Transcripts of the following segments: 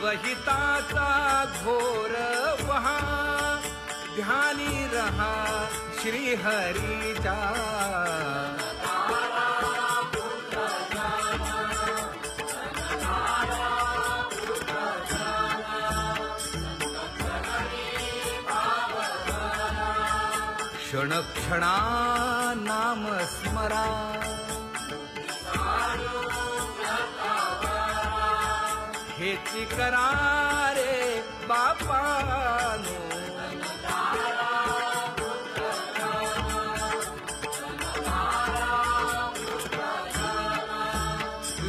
स्वहिताचा घोर वहा ध्यानी रहा श्री हरीचा क्षण क्षणा नाम स्मरा हेची करा रे बापानो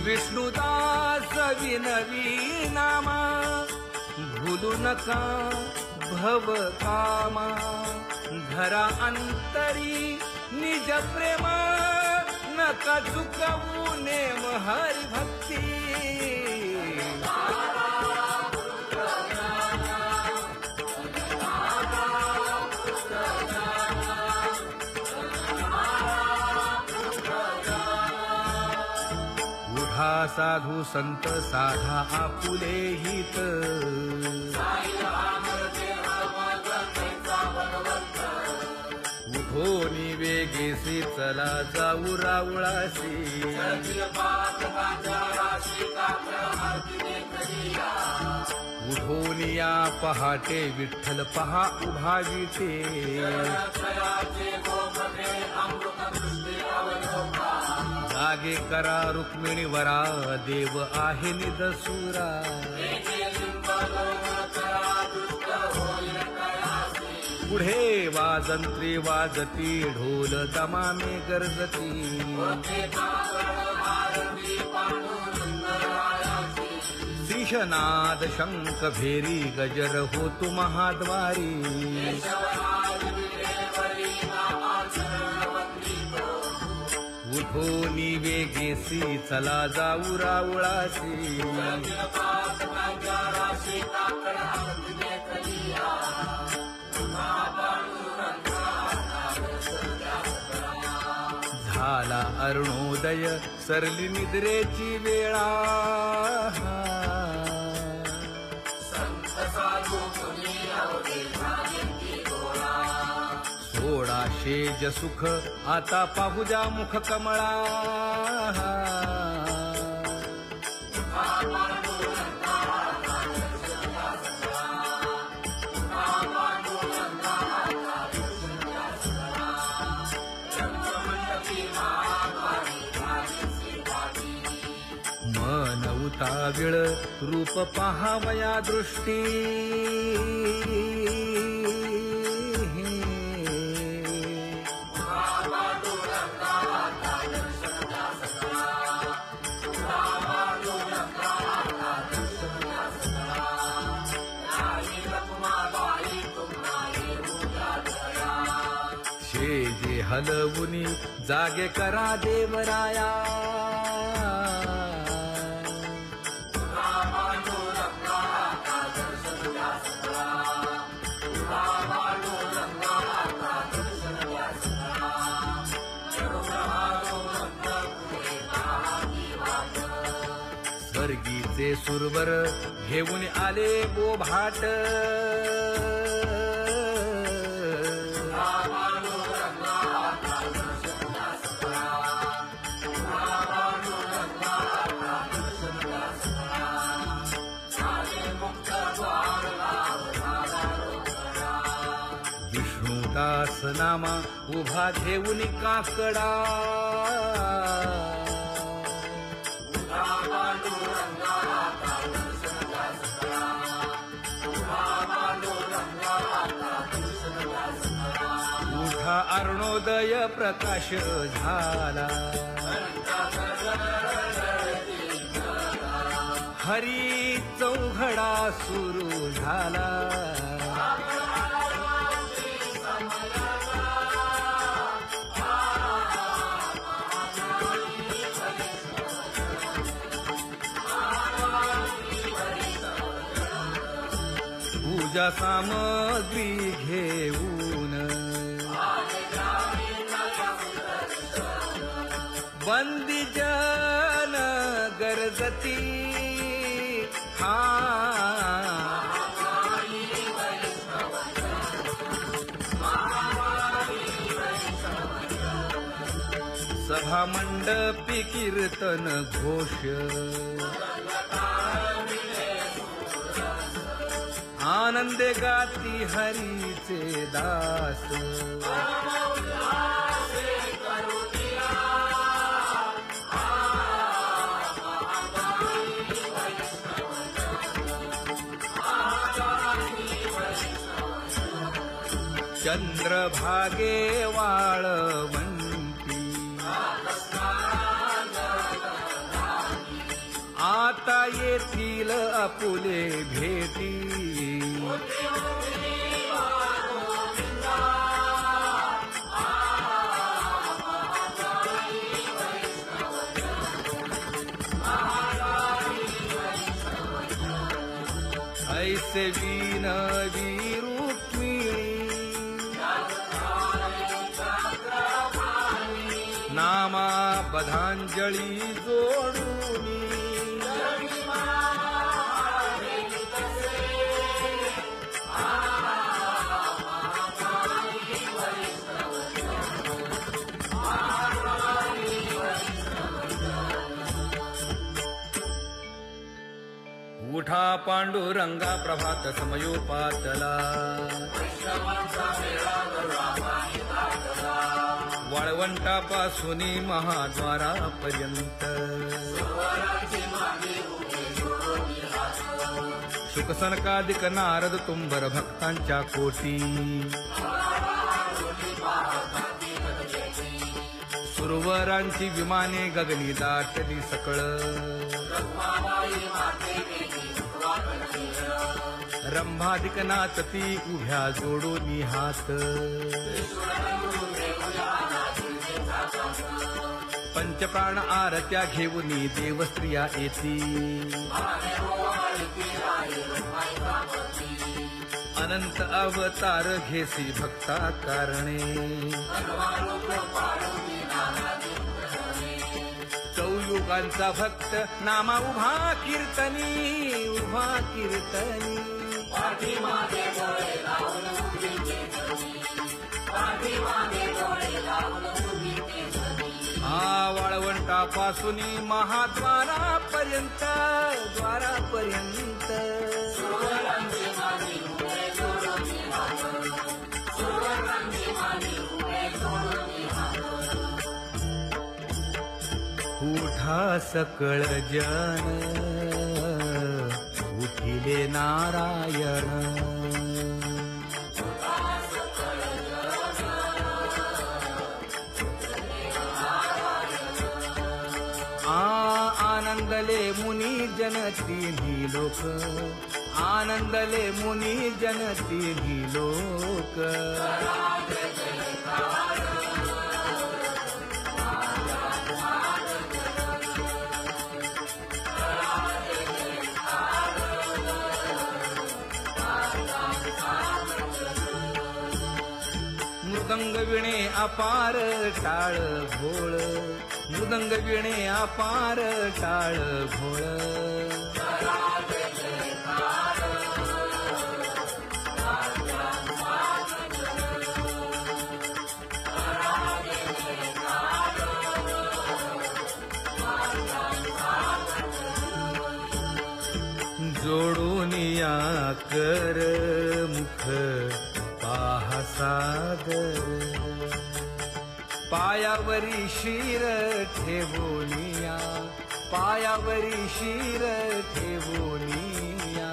विष्णुदास विनवी नामा भूलू नका भव कामा धरा अंतरी निज प्रेम नका चुकवू नेम हरि भक्ती उठा साधू संत साधा आपुले हित उठोनी वेगेसी चला जाऊ रावळासी उठोनी या पहाटे विठ्ठल पहा उभा विटे जागे करा रुक्मिणी वरा देव आहे निदसुरा पुढे वाजंत्री वाजती ढोल दमामे गरजती शिशनाद शंख भेरी गजर होतु महाद्वारी उठोनी वेगेसी चला जाऊ रावळासी झाला अरुणोदय सरली निद्रेची वेळा सोडा शेज सुख आता पाहू जा मुख कमळा मन उताविळ रूप पहावया दृष्टी शेजे हलवुनी जागे करा देवराया स्वर्गीचे सुरवर घेऊन आले बोभाट विष्णुदास नामा उभा घेऊन काकडा उठा अरुणोदय प्रकाश झाला हरी चौघडा सुरू झाला पूजा सामग्री घेऊन बंदी जन गरजती खा सभा मंडपी कीर्तन घोष आनंदे गाती हरीचे दास चंद्रभागे वाळवंटी आता येतील आपुले भेटी ऐसे विनवी रुक्मिणी नामा बधांजळी जोडूनी उठा पांडुरंगा प्रभात समयोपातला वाळवंटापासून महाद्वारापर्यंत शुकसनकादिक नारद तुंबर भक्तांच्या कोटी सुरवरांची विमाने गगनी दाटली सकळ रंभादिक नाचती उभ्या जोडूनी हात पंचप्राण आरत्या घेऊनी देवस्त्रिया येती अनंत अवतार घेसी भक्ता कारणे चौयुगांचा भक्त नामा उभा कीर्तनी उभा कीर्तनी वाळवंटापासून महाद्वारापर्यंत द्वारापर्यंत उठा सकळ जन उठिले नारायण आनंदले मुनी जन तिन्ही लोक आनंदले मुनी जन तिन्ही लोक मृदंग विणे अपार टाळ भोळ मृदंग विणे अपार टाळ भोळ जोडूनिया कर मुख पाहा सागर पायावरी शिर ठेवोनिया पायावरी शिर ठेवोनिया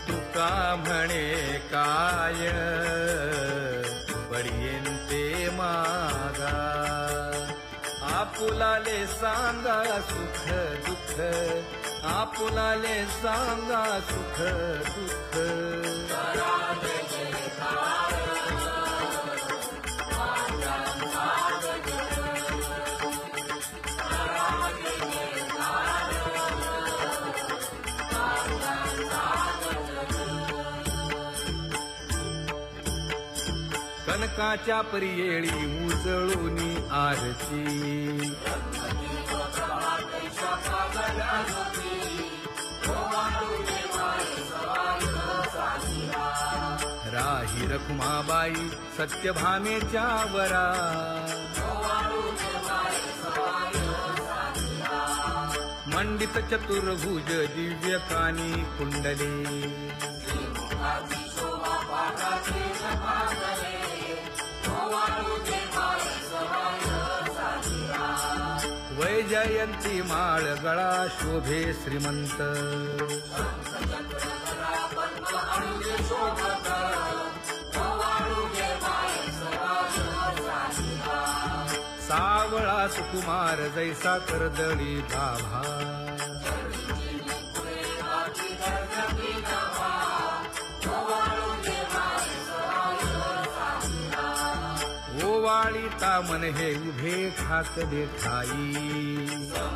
तुका म्हणे काय बडियेंते मागा आपुलाले सांगा सुख दुःख आपुलाले सांगा सुख दुःख सकाळच्या परियेळी उजळूनी आरती राही रखुमाबाई सत्यभामेच्या वरा मंडित चतुर्भुज दिव्य कानी कुंडले वैजयंती माळ गळा शोभे श्रीमंत सावळा सुकुमार जैसा कर्दळी गाभा ओवाळी तामन हे उभे ठाकले ठाई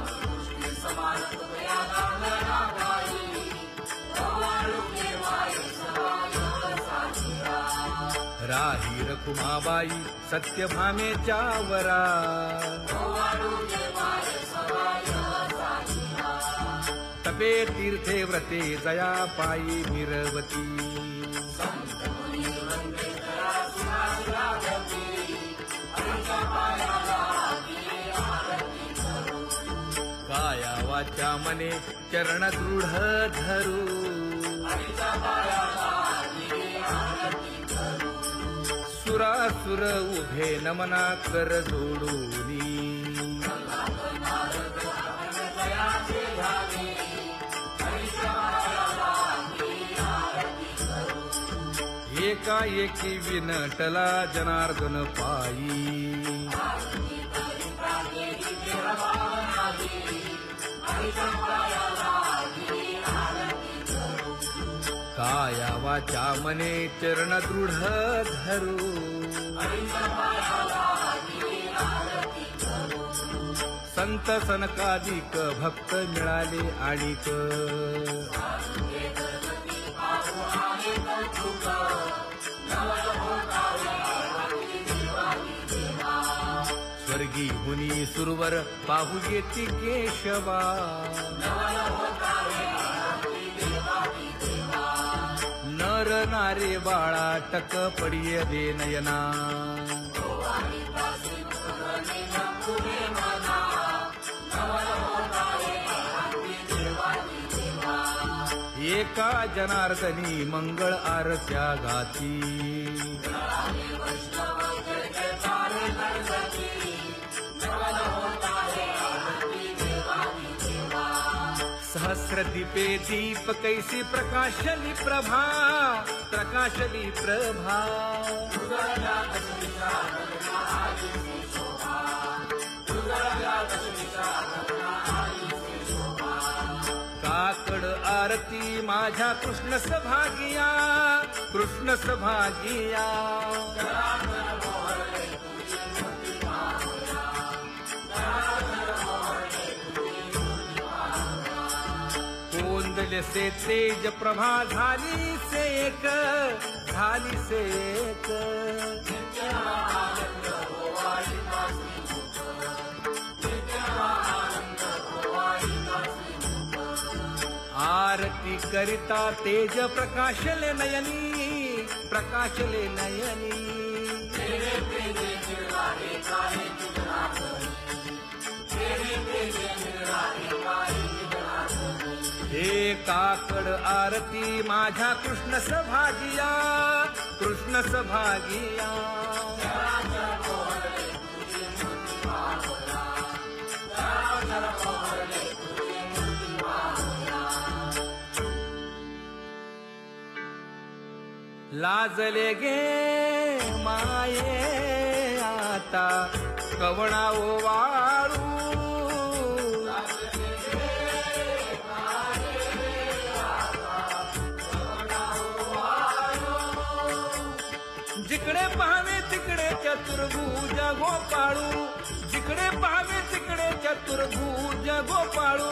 राही रखुमाबाई सत्यभामेच्या वरा तपे तीर्थे व्रते जया पायी मिरवती काया वाचा मने चरण दृढ धरू सुरासुर उभे नमना कर जोडूनी एकाएकी विनटला जनार्दन पायी काया वाचा मने चरण दृढ धरू संत सनकादिक भक्त मिळाले आणिक स्वर्गी मुनी सुरवर पाहू येती केशवा नर नारे बाळा टक पडिये दे नयना एका जनार्दनी मंगळ आरत्या गाती सहस्र दीपे दीप कैसी प्रकाशली प्रभा प्रकाशली प्रभा काकड आरती माझ्या कृष्ण सभागिया कृष्ण सभागिया कोंदले से तेज प्रभा झाली से एक झाली से एक आरती करिता तेज प्रकाशले नयनी प्रकाशले नयनी हे काकड आरती माझ्या कृष्ण सभागिया कृष्ण सभागिया लाजले गे माये आता कवणा ओवाळू जिकडे पाहावे तिकडे चतुर्भुज गोपाळू जिकडे पाहावे तिकडे चतुर्भुज गोपाळू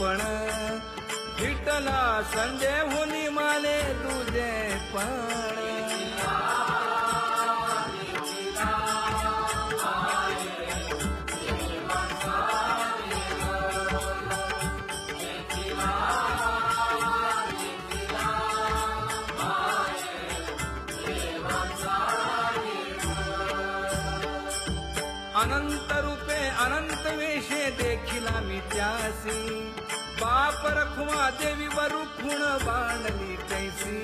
पण विठ्ठला संजय होनी माने तुझे पण अनंत रूपे अनंत वेशे देखिला मी त्यासी बाप रखुमा देवी वरुखुण बांधली कैसी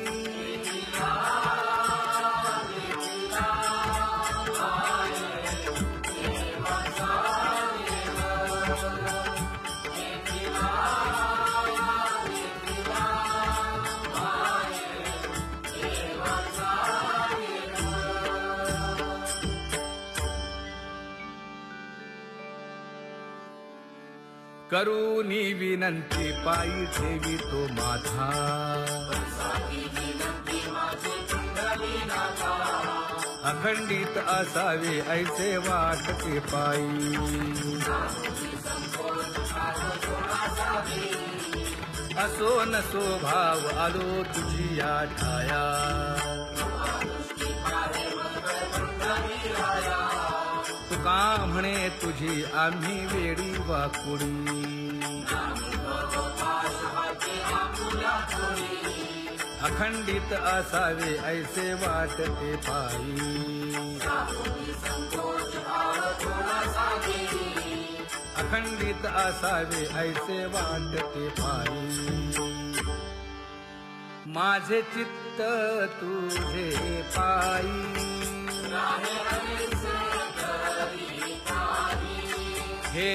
करूनी विनंती पायी ठेवी तो माझा अखंडित असावे ऐसे वाटते पायी असो नसो भाव आलो तुझी या ठाया तुका म्हणे तुझी आम्ही वेडी वाकुडी अखंडित असावे ऐसे वाटते पायी अखंडित असावे ऐसे वाटते पायी माझे चित्त तुझे पायी हे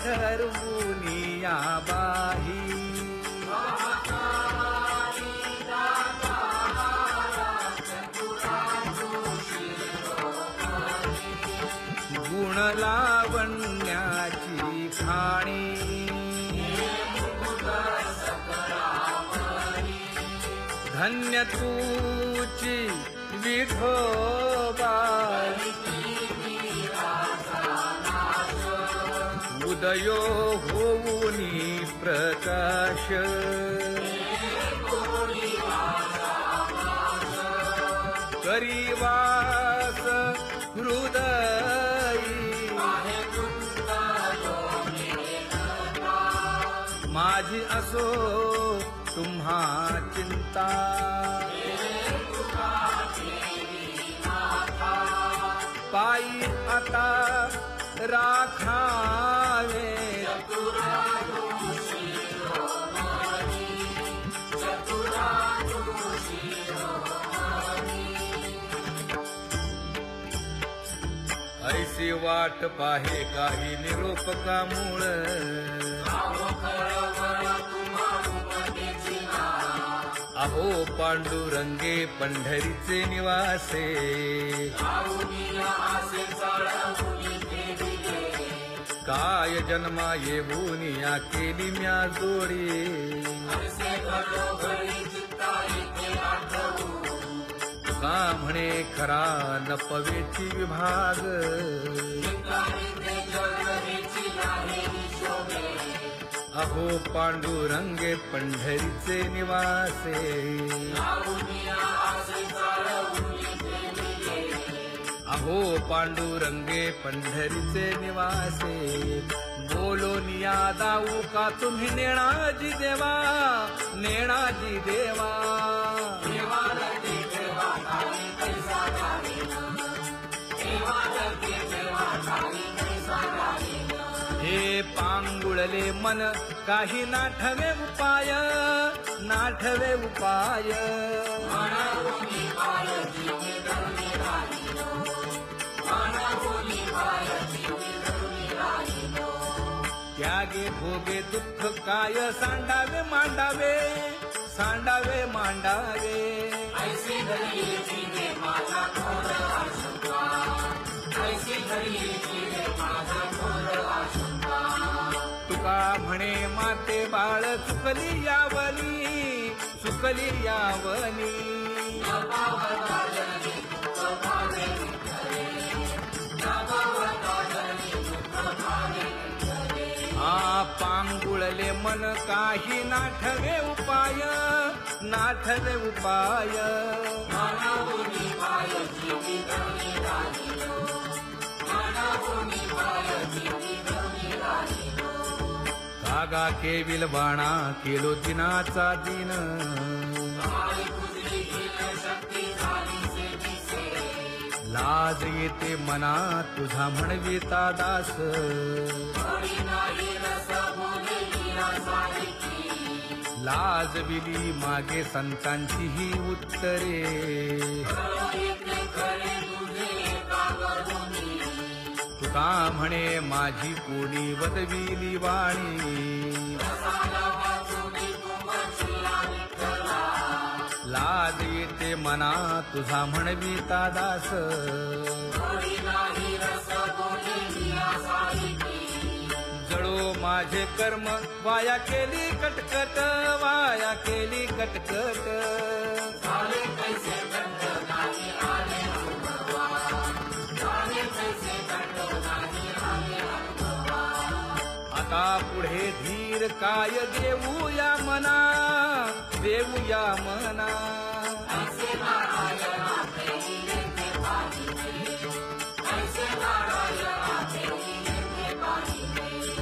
धर्मुनिया बाही गुण लावण्याची खाणी धन्य तूची विठोबा उदयो होऊनी प्रकाश करीवास हृदयी माझी असो तुम्हा चिंता पायी आता राखावे ऐसी वाट पाहे काही निरोपका मूळ अहो पांडुरंगे पंढरीचे निवासे काय जन्मा येऊन या केली म्या जोडी तुका म्हणे खरा नपवेची विभाग अहो पांडुरंगे पंढरीचे निवासे अहो पांडुरंगे पंढरीचे निवासे बोलोनिया दाऊ का तुम्ही नेणाजी देवा नेणाजी देवा हे पांगुळले मन काही नाठवे उपाय नाठवे उपाय त्यागे भोगे दुःख काय सांडावे मांडावे सांडावे मांडावे ऐसी धरीची माझा थोर आशंका ऐसी धरीची माझा थोर आशंका तुका म्हणे माते बाळ चुकली यावनी चुकली यावनी पांगुळ लागले मन काही नाठवे उपाय, नाठवे उपाय. कागा केविल बाणा केलो दिनाचा दिन, लाज येते मना तुझा म्हणविता दास. लाज विली मागे संतांची ही उत्तरे, तुका म्हणे माझी कोणी वदविली वाणी. लाज येते मना तुझा म्हणविता दास. जळो माझे कर्म वाया केली कटकट, वाया केली कटकट. आता पुढे धीर काय देऊया मना, देऊया मना.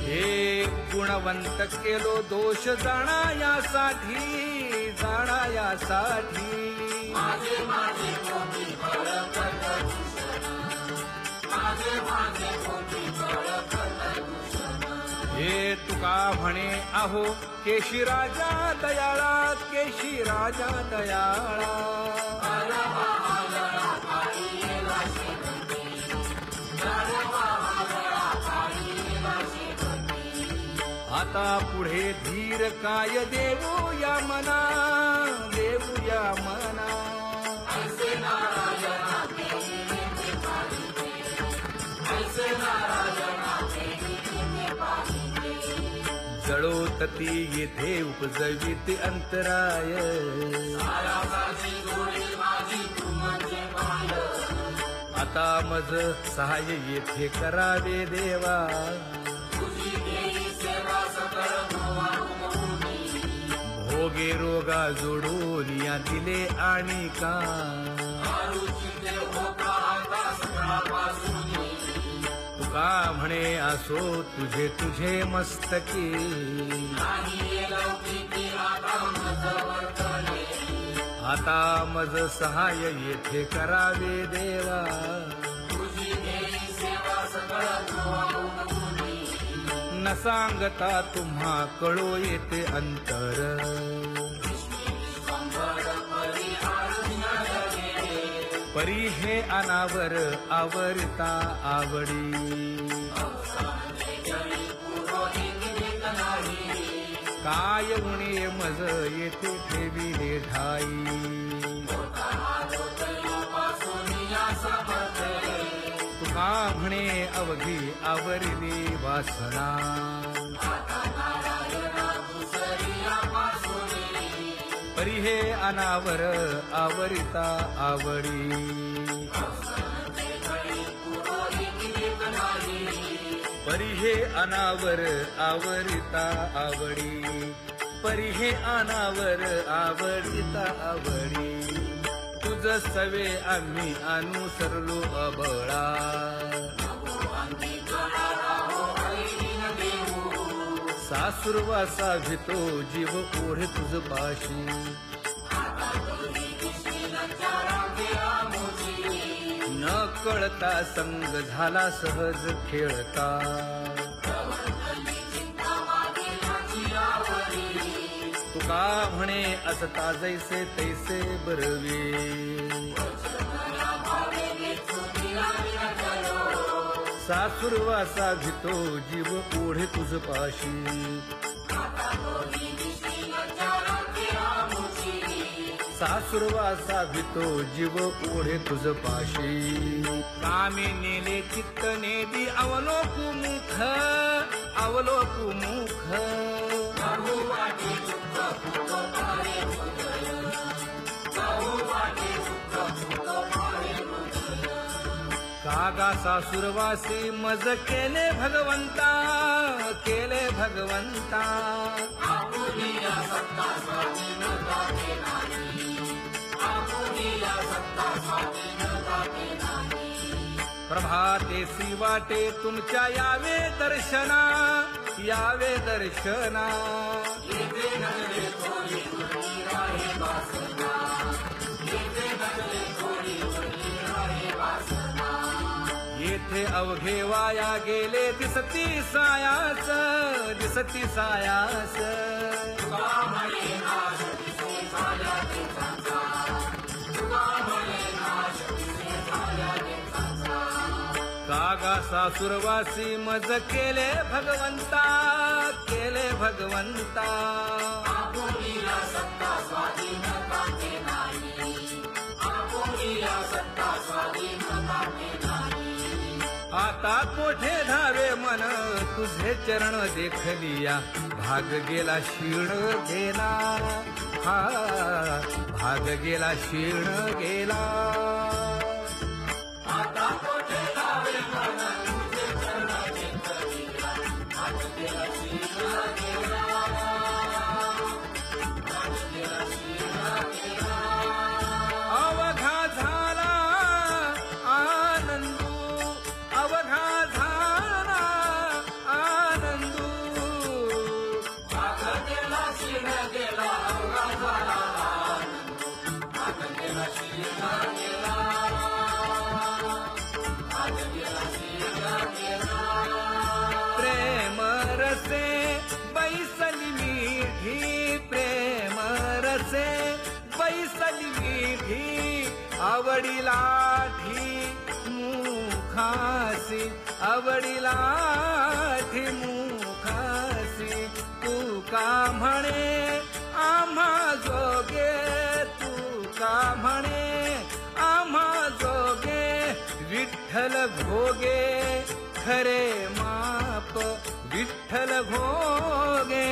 हे गुणवंत केलो दोष जाणायासाठी, जाणायासाठी. हे तुका म्हणे आहो केशी राजा दयाळा, केशी राजा दयाळा. आता पुढे धीर काय देऊया मना, देऊया मना. जळोतती येथे उपजविते अंतराय. आता मज सहाय्य येथे करावे देवा. भोगे रोगा जोडून या दिले आणि का. तुका म्हणे असो तुझे तुझे मस्तकी. आता मज सहाय्य येथे करावे देवा. न सांगता तुम्हा कळो येते अंतर. परी हे अनावर आवरता आवडी. काय उणे मज येथे ठेविले ठाई. तुका म्हणे अवघी आवरली वासना. परी हे अनावर आवरिता आवडी. परी हे अनावर आवरिता आवडी. परी हे अनावर आवडिता आवडी. तुझ सवे आम्ही अनुसरलो अबळा. सासुरवासा भितो जीव ओढे तुझ पाशी. न कळता संग झाला सहज खेळता. तुका म्हणे असता जैसे तैसे बरवे. सासुरवासा भितो जीव ओढे तुझ पाशी. सासुरवासा भितो जीव ओढे तुझ पाशी. कामे नेले चित्त नेदी अवलोकु मुख, अवलोकु मुख. कागा सासुरवासी मज केले भगवंता, केले भगवंता. प्रभातेसी वाटे तुमच्या यावे दर्शना, यावे दर्शना. येथे अवघे वाया गेले दिसती सायास, दिसती सायास. कागा सासुरवासी मज केले भगवंता, केले भगवंता. आता कोठे धावे मन तुझे चरण देखलिया, भाग गेला क्षीण गेला, हा भाग गेला क्षीण गेला. आता कोठे धावे मन तुझे चरण देखलिया, भाग गेला क्षीण गेला, भाग गेला क्षीण गेला. अवघा झाला आनंदू, अवघा झाला आनंदू. भाग गेला क्षीण गेला, अवघा झाला आनंदू. भाग गेला क्षीण गेला, भाग गेला क्षीण गेला. प्रेम रसे बैसली मीठी, प्रेम रसे बैसली मीठी. आवडीला ठी मुखासी, आवडीला ठी मुखासी. तू का म्हणे आम्हा जोगे, तू का म्हणे आम्हा जोगे. विठ्ठल भोगे खरे माप, विठ्ठल भोगे